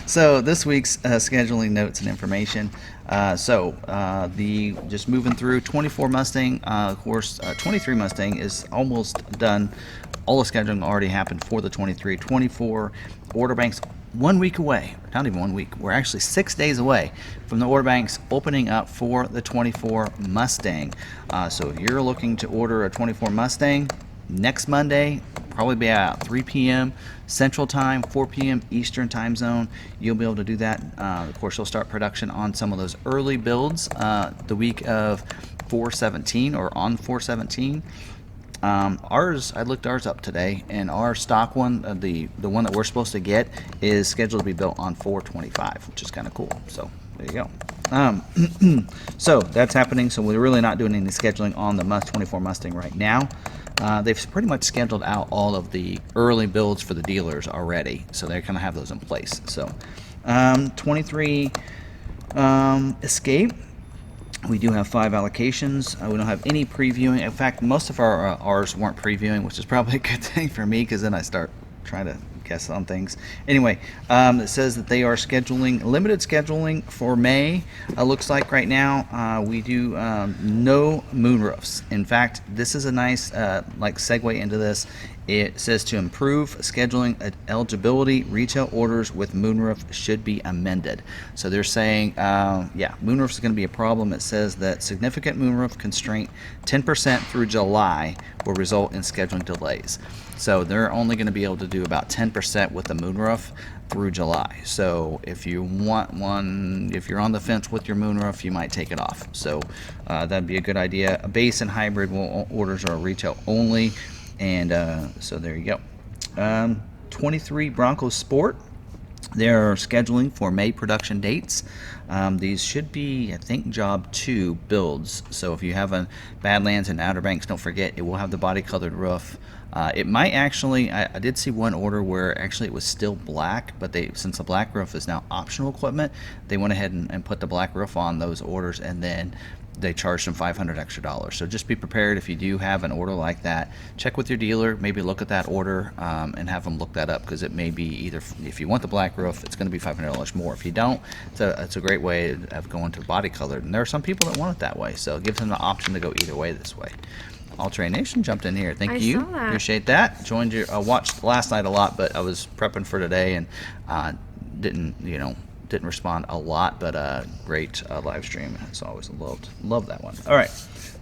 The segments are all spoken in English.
So this week's scheduling notes and information. Just moving through 24 Mustang. Of course, 23 Mustang is almost done. All the scheduling already happened for the 23. 24 order banks 1 week away. Not even 1 week. We're actually 6 days away from the order banks opening up for the 24 Mustang. So if you're looking to order a 24 Mustang, next Monday, probably be at 3 p.m. Central Time, 4 p.m. Eastern Time Zone. You'll be able to do that. Of course, you'll start production on some of those early builds the week of 4/17 or on 4/17. I looked ours up today, and our stock one, the one that we're supposed to get, is scheduled to be built on 4/25, which is kind of cool. So there you go. So that's happening. So we're really not doing any scheduling on the 24 Mustang right now. They've pretty much scheduled out all of the early builds for the dealers already, so they kind of have those in place. So 23 Escape. We do have 5 allocations. We don't have any previewing. In fact, most of ours weren't previewing, which is probably a good thing for me, because then I start trying to guess on things. Anyway, it says that they are scheduling limited scheduling for May. Looks like right now we do no moonroofs. In fact, this is a nice segue into this. It says to improve scheduling eligibility, retail orders with moonroof should be amended. So they're saying, moonroof is going to be a problem. It says that significant moonroof constraint 10% through July will result in scheduling delays. So they're only going to be able to do about 10% with the moonroof through July. So if you want one, if you're on the fence with your moonroof, you might take it off. So that'd be a good idea. Base and hybrid orders are retail only. And so there you go. 23 Bronco Sport. They're scheduling for May production dates. These should be, I think, job 2 builds. So if you have a Badlands and Outer Banks, don't forget it will have the body colored roof. It might actually, I did see one order where actually it was still black, but since the black roof is now optional equipment, they went ahead and put the black roof on those orders, and then they charged them $500 extra. So just be prepared if you do have an order like that. Check with your dealer, maybe look at that order and have them look that up, because it may be either, if you want the black roof, it's going to be $500 more. If you don't, it's a great way of going to body colored, and there are some people that want it that way, so it gives them the option to go either way this way. All Terrain Nation jumped in here. Thank you. Appreciate that. Joined you. Watched last night a lot, but I was prepping for today and didn't respond a lot. But great live stream. As always, loved that one. All right.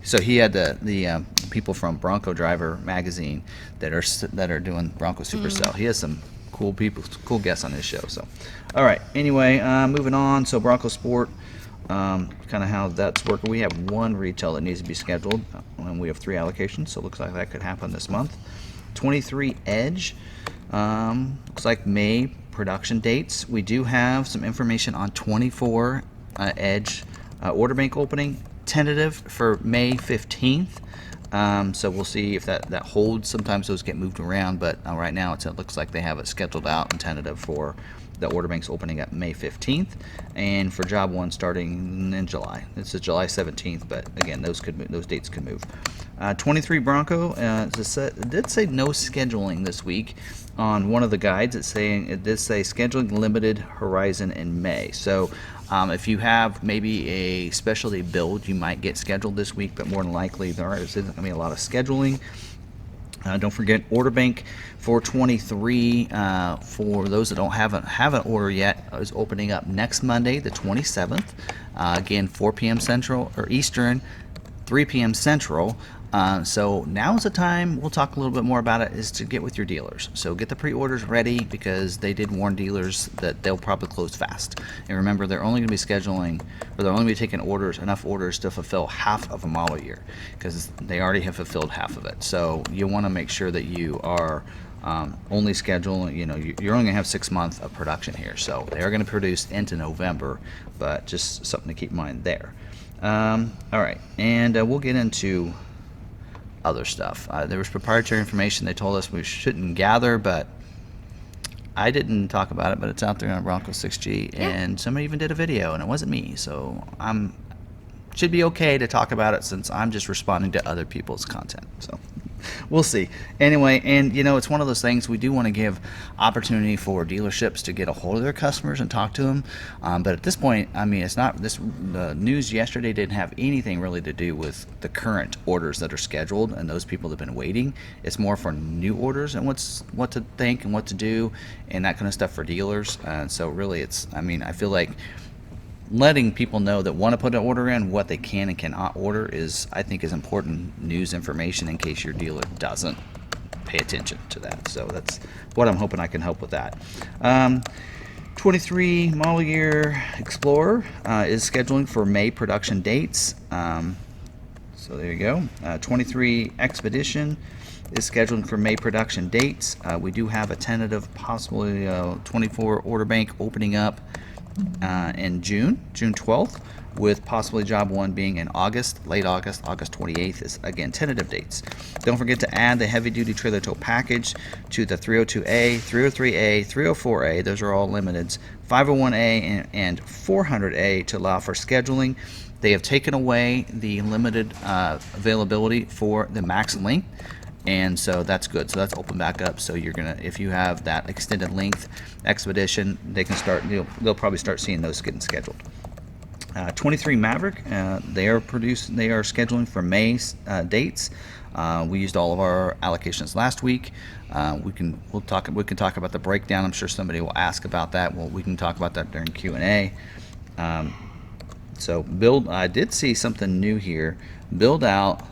So he had the people from Bronco Driver magazine that are doing Bronco Supercell. He has some cool people, cool guests on his show. So, all right. Anyway, moving on. So Bronco Sport. Kind of how that's working. We have 1 retail that needs to be scheduled, and we have 3 allocations, so it looks like that could happen this month. 23 Edge, looks like May production dates. We do have some information on 24 Edge order bank opening, tentative for May 15th. So we'll see if that holds. Sometimes those get moved around, but right now it looks like they have it scheduled out and tentative for the order bank's opening up May 15th, and for job 1 starting in July. This is July 17th, but again, those dates could move. 23 Bronco it did say no scheduling this week on one of the guides. It did say scheduling limited horizon in May. So if you have maybe a specialty build, you might get scheduled this week, but more than likely there isn't going to be a lot of scheduling. Don't forget, order bank for 23 for those that don't have an order yet is opening up next Monday, the 27th. Again, 4 p.m. Central or Eastern, 3 p.m. Central. So now is the time, we'll talk a little bit more about it, is to get with your dealers. So get the pre-orders ready, because they did warn dealers that they'll probably close fast. And remember, they're only going to be scheduling, or they're only going to be taking enough orders to fulfill half of a model year, because they already have fulfilled half of it. So you want to make sure that you are only scheduling, you're only going to have 6 months of production here. So they are going to produce into November, but just something to keep in mind there. All right, and we'll get into other stuff. There was proprietary information they told us we shouldn't gather, but I didn't talk about it, but it's out there on Bronco 6G, and somebody even did a video, and it wasn't me, so should be okay to talk about it, since I'm just responding to other people's content. So We'll see. Anyway, and you know, it's one of those things we do want to give opportunity for dealerships to get a hold of their customers and talk to them. But at this point, I mean, it's not this. The news yesterday didn't have anything really to do with the current orders that are scheduled and those people that have been waiting. It's more for new orders and what to think and what to do and that kind of stuff for dealers. So really, it's. I mean, I feel like letting people know that want to put an order in what they can and cannot order is, I think, is important news information in case your dealer doesn't pay attention to that. So that's what I'm hoping I can help with that. 23 model year Explorer is scheduling for May production dates. So there you go. 23 Expedition is scheduling for May production dates. We do have a tentative possibly 24 order bank opening up in June 12th, with possibly job one being in August, late August 28th is again tentative dates. Don't forget to add the heavy duty trailer tow package to the 302A, 303A, 304A, those are all limiteds, 501A and 400A to allow for scheduling. They have taken away the limited availability for the max length, and so that's good. So that's open back up. So you're gonna, if you have that extended length Expedition, they can start. They'll probably start seeing those getting scheduled. 23 Maverick, they are scheduling for May dates. We used all of our allocations last week. We can talk about the breakdown. I'm sure somebody will ask about that. Well, we can talk about that during Q&A. So build. I did see something new here. Build out.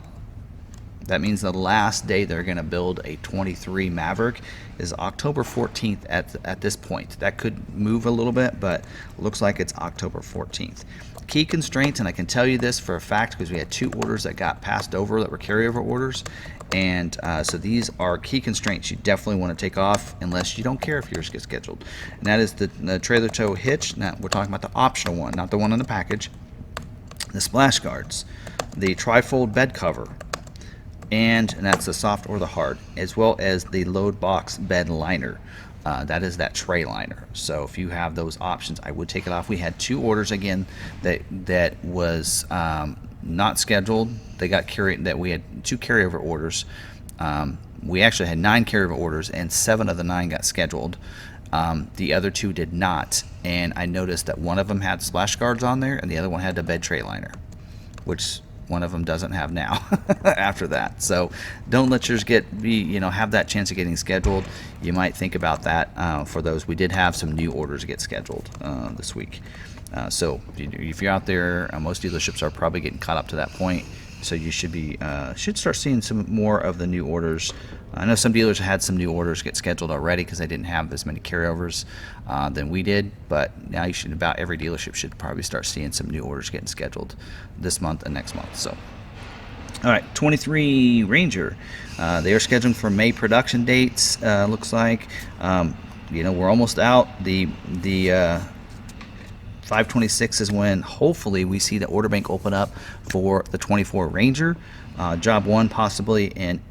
That means the last day they're going to build a 23 Maverick is October 14th at this point. That could move a little bit, but looks like it's October 14th. Key constraints, and I can tell you this for a fact because we had 2 orders that got passed over that were carryover orders, and so these are key constraints you definitely want to take off unless you don't care if yours gets scheduled. And that is the trailer tow hitch. Now we're talking about the optional one, not the one in the package. The splash guards, the trifold bed cover, and that's the soft or the hard, as well as the load box bed liner. That is that tray liner. So if you have those options, I would take it off. We had 2 orders again that was not scheduled. They got carried. That we had 2 carryover orders. We actually had 9 carryover orders, and 7 of the 9 got scheduled. The other 2 did not, and I noticed that one of them had splash guards on there, and the other one had the bed tray liner, which one of them doesn't have now after that. So don't let yours have that chance of getting scheduled. You might think about that for those. We did have some new orders get scheduled this week. So if you're out there, most dealerships are probably getting caught up to that point. So you should start seeing some more of the new orders. I know some dealers had some new orders get scheduled already because they didn't have as many carryovers than we did. But now about every dealership should probably start seeing some new orders getting scheduled this month and next month. So, all right, 23 Ranger. They are scheduling for May production dates. Looks like we're almost out. The 5/26 is when hopefully we see the order bank open up for the 24 Ranger. Job one possibly in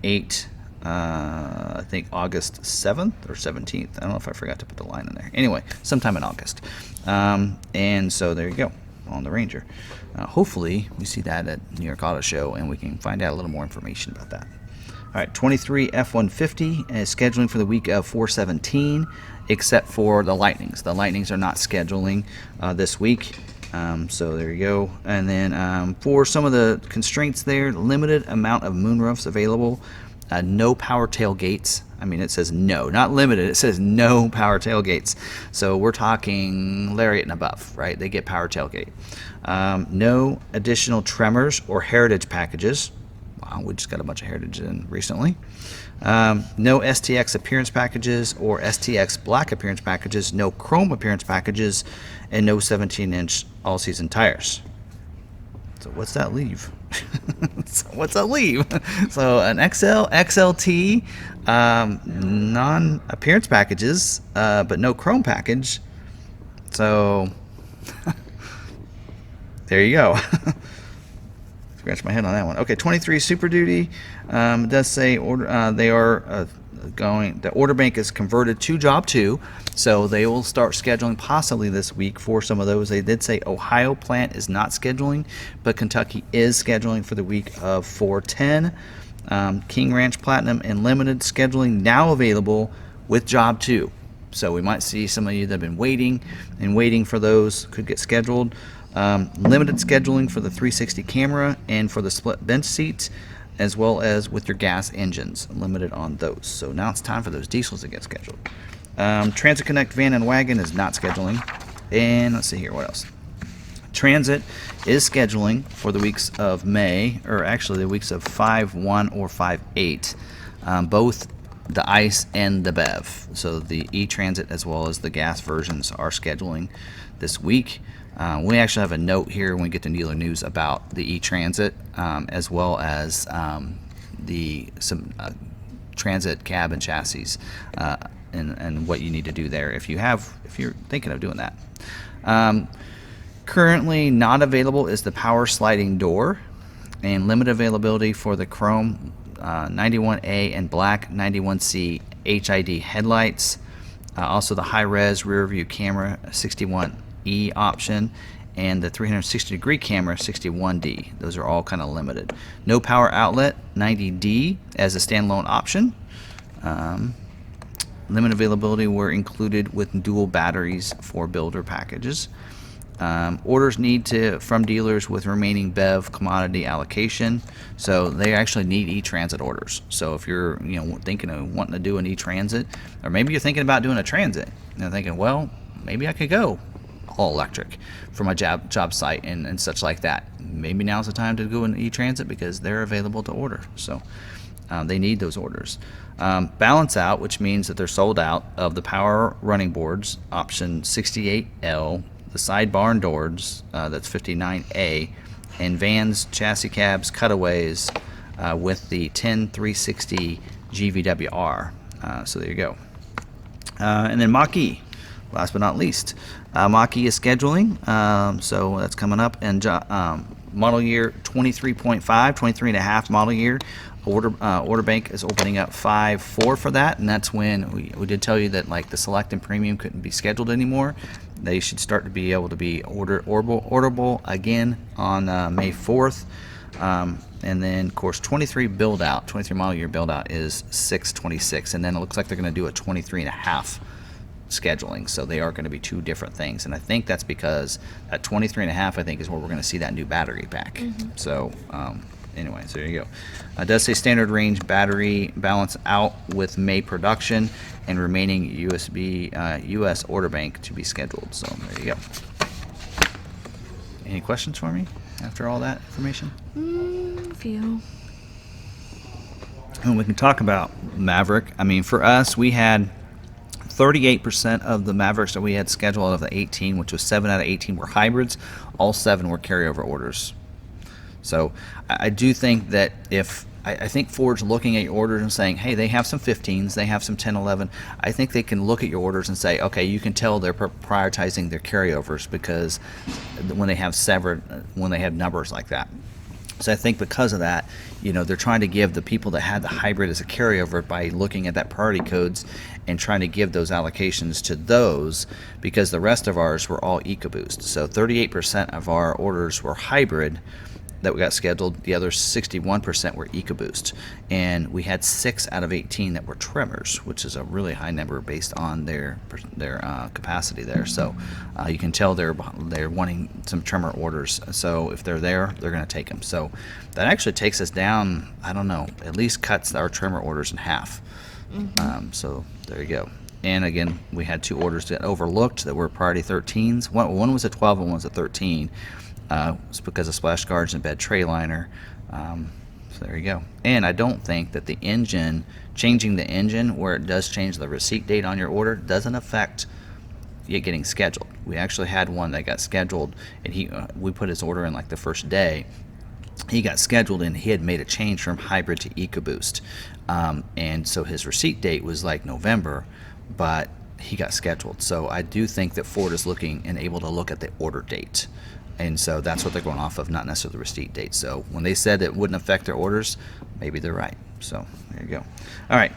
I think August 7th or 17th. I don't know if I forgot to put the line in there. Anyway, sometime in August. And so there you go on the Ranger. Hopefully we see that at New York Auto Show and we can find out a little more information about that. All right, 23 F-150 is scheduling for the week of 4/17, except for the Lightnings. The Lightnings are not scheduling this week. So there you go. And then for some of the constraints there, limited amount of moonroofs available. No power tailgates. I mean, it says no, not limited. It says no power tailgates. So we're talking Lariat and above, right? They get power tailgate. No additional Tremors or Heritage packages. Wow, we just got a bunch of Heritage in recently. No STX appearance packages or STX black appearance packages. No chrome appearance packages, and no 17-inch all-season tires. So what's that leave? What's that leave? So an XL, XLT, non-appearance packages, but no chrome package. So there you go. Scratch my head on that one. Okay, 23 Super Duty. It does say they are the order bank is converted to job 2, so they will start scheduling possibly this week for some of those. They did say Ohio plant is not scheduling, but Kentucky is scheduling for the week of 4/10. King Ranch Platinum and Limited scheduling now available with Job 2. So we might see some of you that have been waiting for those could get scheduled. Limited scheduling for the 360 camera and for the split bench seats, as well as with your gas engines, limited on those. So now it's time for those diesels to get scheduled. Transit Connect van and wagon is not scheduling. And let's see here, what else? Transit is scheduling for the weeks of May, or actually the weeks of 5/1 or 5/8, both the ICE and the BEV. So the e-Transit as well as the gas versions are scheduling this week. We actually have a note here when we get to dealer news about the e-Transit, as well as some transit cab and chassis, and what you need to do there if you're thinking of doing that. Currently not available is the power sliding door, and limited availability for the chrome 91A and black 91C HID headlights. Also the high-res rear view camera 61E option, and the 360-degree camera 61D. Those are all kind of limited. No power outlet 90D as a standalone option. Limited availability were included with dual batteries for builder packages. Orders from dealers with remaining BEV commodity allocation, so they actually need e-Transit orders. So if you're thinking of wanting to do an e-Transit, or maybe you're thinking about doing a Transit, thinking, well, maybe I could go all electric for my job site and such like that. Maybe now's the time to go in e-Transit because they're available to order. So they need those orders. Balance out, which means that they're sold out of the power running boards, option 68L, the side barn doors, that's 59A, and vans, chassis cabs, cutaways with the 10360 GVWR. So there you go. And then Mach-E, last but not least. Mach-E is scheduling, so that's coming up. And model year 23.5, 23 and a half model year. Order bank is opening up 5/4 for that, and that's when we did tell you that like the Select and Premium couldn't be scheduled anymore. They should start to be able to be orderable again on May 4th. And then of course 23 model year build out is 6/26, and then it looks like they're going to do a 23 and a half scheduling, so they are going to be two different things, and I think that's because at 23 and a half I think is where we're going to see that new battery pack. So anyway, so there you go. It does say standard range battery balance out with May production and remaining US order bank to be scheduled. So there you go. Any questions for me after all that information? A few. And we can talk about Maverick. I mean, for us, we had 38% of the Mavericks that we had scheduled out of the 18, which was 7 out of 18 were hybrids. All 7 were carryover orders. So I do think that I think Ford's looking at your orders and saying, hey, they have some 15s, they have some 10, 11. I think they can look at your orders and say, okay, you can tell they're prioritizing their carryovers because when they have numbers like that. So I think because of that, they're trying to give the people that had the hybrid as a carryover by looking at that priority codes and trying to give those allocations to those, because the rest of ours were all EcoBoost. So 38% of our orders were hybrid that we got scheduled. The other 61% were EcoBoost, and we had 6 out of 18 that were trimmers, which is a really high number based on their capacity there. So you can tell they're wanting some trimmer orders. So if they're there, they're going to take them. So that actually takes us down, I don't know, at least cuts our trimmer orders in half. So there you go. And again, we had 2 orders that overlooked that were priority 13s. One was a 12 and one was a 13. It's because of splash guards and bed tray liner. So there you go. And I don't think that changing the engine where it does change the receipt date on your order doesn't affect it getting scheduled. We actually had one that got scheduled, and we put his order in like the first day. He got scheduled and he had made a change from hybrid to EcoBoost. And so his receipt date was like November, but he got scheduled. So I do think that Ford is looking and able to look at the order date. And so that's what they're going off of, not necessarily the receipt date. So when they said it wouldn't affect their orders, maybe they're right. So there you go. All right.